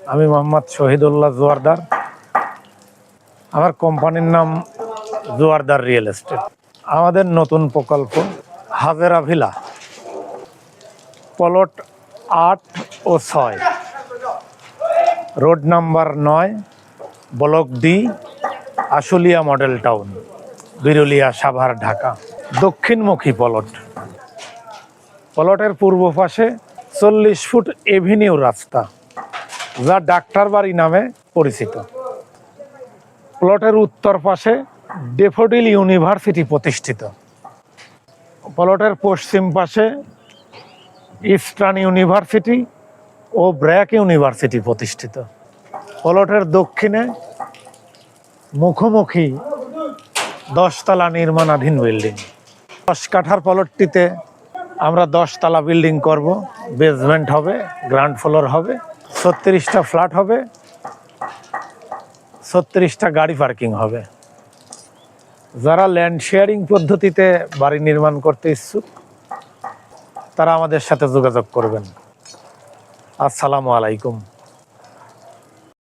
আমি মোহাম্মদ শহীদুল্লাহ জোয়ারদার। আমার কোম্পানির নাম জোয়ারদার রিয়েল এস্টেট। আমাদের নতুন প্রকল্প হাজেরা ভিলা, প্লট 8 ও 6, road number 9, block D, Ashulia model town, Birulia, Savar, Dhaka. দক্ষিণমুখী প্লট। প্লটের পূর্ব পাশে 40 ফুট এভিনিউ রাস্তা, যা ডাক্তার বাড়ি নামে পরিচিত। প্লটের উত্তর পাশে ডেফোডিল ইউনিভার্সিটি প্রতিষ্ঠিত। প্লটের পশ্চিম পাশে ইস্টার্ন ইউনিভার্সিটি ও ব্র্যাক ইউনিভার্সিটি প্রতিষ্ঠিত। প্লটের দক্ষিণে মুখোমুখি 10 তলা নির্মাণাধীন বিল্ডিং। 10 কাঠার প্লটটিতে আমরা 10 তলা বিল্ডিং করব। বেসমেন্ট হবে, গ্রাউন্ড ফ্লোর হবে, 36টা ফ্ল্যাট হবে, 36টা গাড়ি পার্কিং হবে। যারা ল্যান্ড শেয়ারিং পদ্ধতিতে বাড়ি নির্মাণ করতে ইচ্ছুক তারা আমাদের সাথে যোগাযোগ করবেন। আসসালামু আলাইকুম।